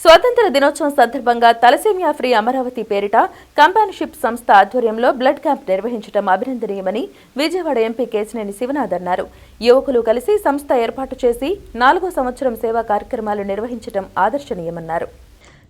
స్వాతంత్ర దినోత్సవం సందర్భంగా తలసేమియా ఫ్రీ అమరావతి పేరిట కంపానిషిప్ సంస్థ ఆధ్వర్యంలో బ్లడ్ క్యాంప్ నిర్వహించడం అభినందనీయమని విజయవాడ ఎంపీ కేశినేని శివనాథ్ అన్నారు. యువకులు కలిసి సంస్థ ఏర్పాటు చేసి 4వ సంవత్సరం సేవా కార్యక్రమాలు నిర్వహించడం ఆదర్శనీయమన్నారు.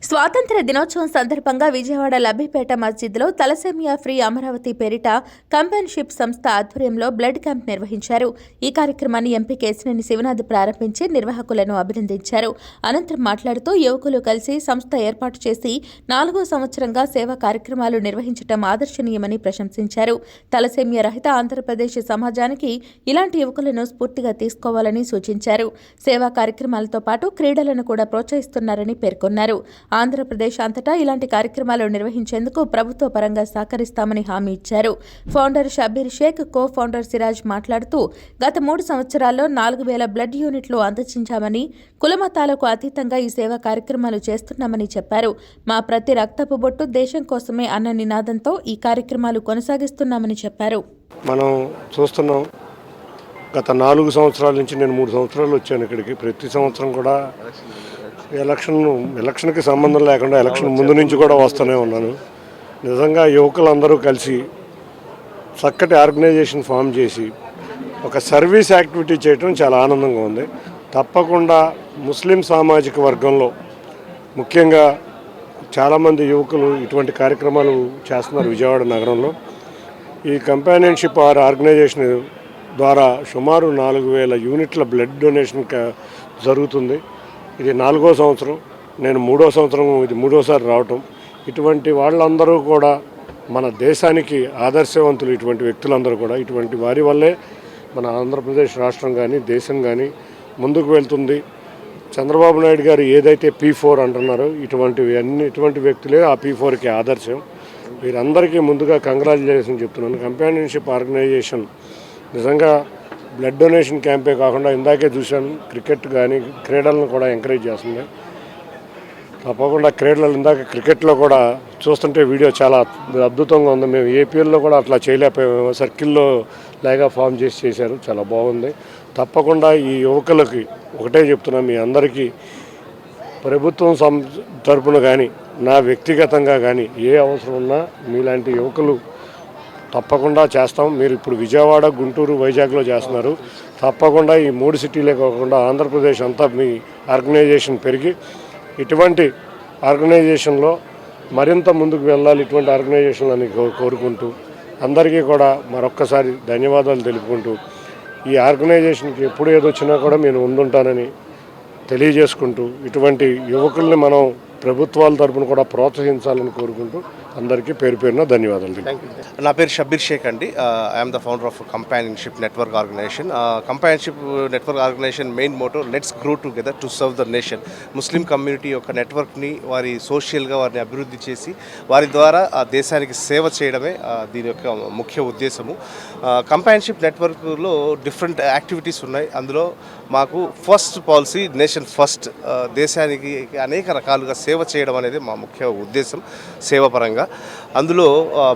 స్వాతంత్ర దినోత్సవం సందర్భంగా విజయవాడ లబ్బిపేట మస్జిద్లో తలసేమియా ఫ్రీ అమరావతి పేరిట కంపానిషిప్ సంస్థ ఆధ్వర్యంలో బ్లడ్ క్యాంప్ నిర్వహించారు. ఈ కార్యక్రమాన్ని ఎంపీ కేశినేని శివనాథ్ ప్రారంభించి నిర్వాహకులను అభినందించారు. అనంతరం మాట్లాడుతూ యువకులు కలిసి సంస్థ ఏర్పాటు చేసి 4వ సంవత్సరంగా సేవా కార్యక్రమాలు నిర్వహించడం ఆదర్శనీయమని ప్రశంసించారు. తలసేమియా రహిత ఆంధ్రప్రదేశ్ సమాజానికి ఇలాంటి యువకులను స్ఫూర్తిగా తీసుకోవాలని సూచించారు. సేవా కార్యక్రమాలతో పాటు క్రీడలను కూడా ప్రోత్సహిస్తున్నారని పేర్కొన్నారు. ఆంధ్రప్రదేశ్ అంతటా ఇలాంటి కార్యక్రమాలు నిర్వహించేందుకు ప్రభుత్వ పరంగా సహకరిస్తామని హామీ ఇచ్చారు. Founder Shabbir Sheikh, co founder Siraj మాట్లాడుతూ గత 3 సంవత్సరాల్లో 4000 బ్లడ్ యూనిట్లు అందజేశామని, కులమతాలకు అతీతంగా ఈ సేవా కార్యక్రమాలు చేస్తున్నామని చెప్పారు. మా ప్రతి రక్తపు బొట్టు దేశం కోసమే అన్న నినాదంతో ఈ కార్యక్రమాలు కొనసాగిస్తున్నామని చెప్పారు. మనం చూస్తున్నాం, గత 4 సంవత్సరాల నుంచి నేను 3 సంవత్సరాలు వచ్చాను ఇక్కడికి. ప్రతి సంవత్సరం కూడా ఎలక్షన్కి సంబంధం లేకుండా ఎలక్షన్ ముందు నుంచి కూడా వస్తూనే ఉన్నాను. నిజంగా యువకులందరూ కలిసి చక్కటి ఆర్గనైజేషన్ ఫామ్ చేసి ఒక సర్వీస్ యాక్టివిటీ చేయడం చాలా ఆనందంగా ఉంది. తప్పకుండా ముస్లిం సామాజిక వర్గంలో ముఖ్యంగా చాలామంది యువకులు ఇటువంటి కార్యక్రమాలు చేస్తున్నారు విజయవాడ నగరంలో. ఈ కంపానియన్షిప్ ఆర్గనైజేషన్ ద్వారా సుమారు 4000 యూనిట్ల బ్లడ్ డొనేషన్ జరుగుతుంది. ఇది 4వ సంవత్సరం, నేను 3వ సంవత్సరం, ఇది 3వసారి రావటం. ఇటువంటి వాళ్ళందరూ కూడా మన దేశానికి ఆదర్శవంతులు. ఇటువంటి వ్యక్తులందరూ కూడా ఇటువంటి వారి వల్లే మన ఆంధ్రప్రదేశ్ రాష్ట్రం కానీ దేశం కానీ ముందుకు వెళ్తుంది. చంద్రబాబు నాయుడు గారు ఏదైతే P4 అంటున్నారో ఇటువంటి వ్యక్తులే ఆ P4కి ఆదర్శం. వీరందరికీ ముందుగా కంగ్రాచులేషన్ చెప్తున్నాను. కంపానియన్షిప్ ఆర్గనైజేషన్ నిజంగా బ్లడ్ డొనేషన్ క్యాంపే కాకుండా ఇందాకే చూశాను, క్రికెట్ కానీ క్రీడలను కూడా ఎంకరేజ్ చేస్తుంది. తప్పకుండా ఇందాక క్రికెట్లో కూడా చూస్తుంటే వీడియో చాలా అద్భుతంగా ఉంది. మేము ఏపీఎల్లో కూడా అట్లా చేయలేకపోయాము. సర్కిల్లో లాగా ఫామ్ చేశారు, చాలా బాగుంది. తప్పకుండా ఈ యువకులకి ఒకటే చెప్తున్నాం, మీ అందరికీ ప్రభుత్వం తరపున కానీ నా వ్యక్తిగతంగా కానీ ఏ అవసరం ఉన్నా మీలాంటి యువకులు తప్పకుండా చేస్తాం. మీరు ఇప్పుడు విజయవాడ, గుంటూరు, వైజాగ్లో చేస్తున్నారు. తప్పకుండా ఈ 3 సిటీలే కాకుండా ఆంధ్రప్రదేశ్ అంతా మీ ఆర్గనైజేషన్ పెరిగి ఇటువంటి ఆర్గనైజేషన్లో మరింత ముందుకు వెళ్ళాలి. ఇటువంటి ఆర్గనైజేషన్లని కోరుకుంటూ అందరికీ కూడా మరొక్కసారి ధన్యవాదాలు తెలుపుకుంటూ ఈ ఆర్గనైజేషన్కి ఎప్పుడు ఏదొచ్చినా కూడా నేను ముందుంటానని తెలియజేసుకుంటూ ఇటువంటి యువకుల్ని మనం ప్రభుత్వాల తరపున కూడా ప్రోత్సహించాలని కోరుకుంటూ అందరికీ పేరు పేరున ధన్యవాదాలు. నా పేరు షబ్బీర్ షేక్ అండి. I'm the founder of companionship network organisation. Companionship network organisation main motto let's grow together to serve the nation. Muslim community యొక్క నెట్వర్క్ని వారి సోషల్గా వారిని అభివృద్ధి చేసి వారి ద్వారా ఆ దేశానికి సేవ చేయడమే దీని యొక్క ముఖ్య ఉద్దేశము. కంపానియన్షిప్ నెట్వర్క్లో డిఫరెంట్ యాక్టివిటీస్ ఉన్నాయి. అందులో మాకు ఫస్ట్ పాలసీ నేషన్ ఫస్ట్. దేశానికి అనేక రకాలుగా సేవ చేయడం అనేది మా ముఖ్య ఉద్దేశం సేవాపరంగా. అందులో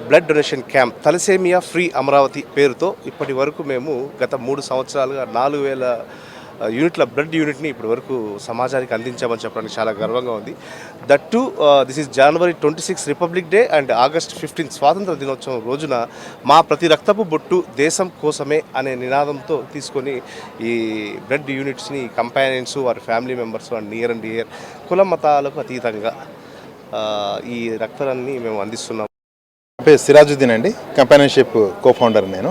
blood donation camp thalassaemia free Amaravati పేరుతో ఇప్పటి వరకు మేము గత 3 సంవత్సరాలుగా 4000 యూనిట్ల బ్లడ్ యూనిట్ని ఇప్పటి వరకు సమాజానికి అందించామని చెప్పడానికి చాలా గర్వంగా ఉంది. That to this is January 26 republic day and August 15 స్వాతంత్ర దినోత్సవం రోజున మా ప్రతి రక్తపు బొట్టు దేశం కోసమే అనే నినాదంతో తీసుకొని ఈ బ్లడ్ యూనిట్స్ని కంపానియన్స్, వారి ఫ్యామిలీ మెంబర్స్, వారి నియర్ అండ్ డియర్, కుల మతాలకు అతీతంగా ఈ రక్తాన్ని మేము అందిస్తున్నాము. నా పేరు సిరాజుద్దీన్ అండి, కంపానియన్షిప్ కో ఫౌండర్ నేను.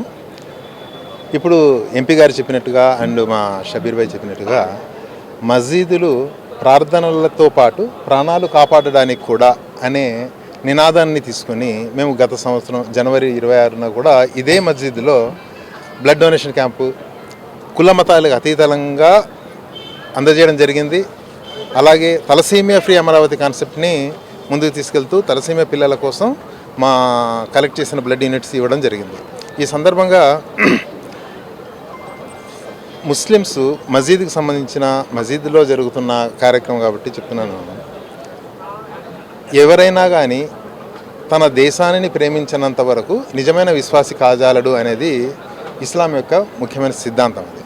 ఇప్పుడు ఎంపీ గారు చెప్పినట్టుగా అండ్ మా షబీర్ భాయ్ చెప్పినట్టుగా మసీదులు ప్రార్థనలతో పాటు ప్రాణాలు కాపాడడానికి కూడా అనే నినాదాన్ని తీసుకొని మేము గత సంవత్సరం జనవరి 26న కూడా ఇదే మసీదులో బ్లడ్ డొనేషన్ క్యాంపు కుల మతాలకు అతీతంగా అందజేయడం జరిగింది. అలాగే తలసేమియా ఫ్రీ అమరావతి కాన్సెప్ట్ని ముందుకు తీసుకెళ్తూ తలసేమియా పిల్లల కోసం మా కలెక్ట్ చేసిన బ్లడ్ యూనిట్స్ ఇవ్వడం జరిగింది. ఈ సందర్భంగా ముస్లిమ్స్ మసీదుకి సంబంధించిన మసీదులో జరుగుతున్న కార్యక్రమం కాబట్టి చెప్తున్నాను, ఎవరైనా కానీ తన దేశాన్ని ప్రేమించినంత వరకు నిజమైన విశ్వాసి కాజాలడు అనేది ఇస్లాం యొక్క ముఖ్యమైన సిద్ధాంతం. అది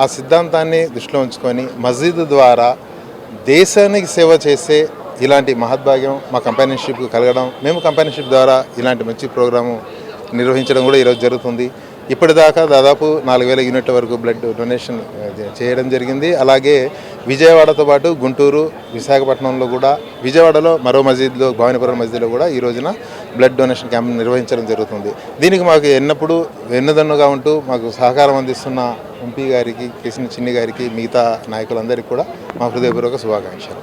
ఆ సిద్ధాంతాన్ని దృష్టిలో ఉంచుకొని మసీదు ద్వారా దేశానికి సేవ చేసే ఇలాంటి మహద్భాగ్యం మా కంపానియన్షిప్ కలగడం, మేము కంపానియన్షిప్ ద్వారా ఇలాంటి మంచి ప్రోగ్రాము నిర్వహించడం కూడా ఈరోజు జరుగుతుంది. ఇప్పటిదాకా దాదాపు 4000 యూనిట్ల వరకు బ్లడ్ డొనేషన్ చేయడం జరిగింది. అలాగే విజయవాడతో పాటు గుంటూరు, విశాఖపట్నంలో కూడా, విజయవాడలో మరో మసీద్లో, భవానీపురం మసీద్లో కూడా ఈ రోజున బ్లడ్ డొనేషన్ క్యాంప్ నిర్వహించడం జరుగుతుంది. దీనికి మాకు ఎన్నప్పుడు వెన్నుదన్నుగా ఉంటూ మాకు సహకారం అందిస్తున్న ఎంపీ గారికి, కేసీఆర్ చిన్ని గారికి, మిగతా నాయకులందరికీ కూడా మా హృదయపూర్వక శుభాకాంక్షలు.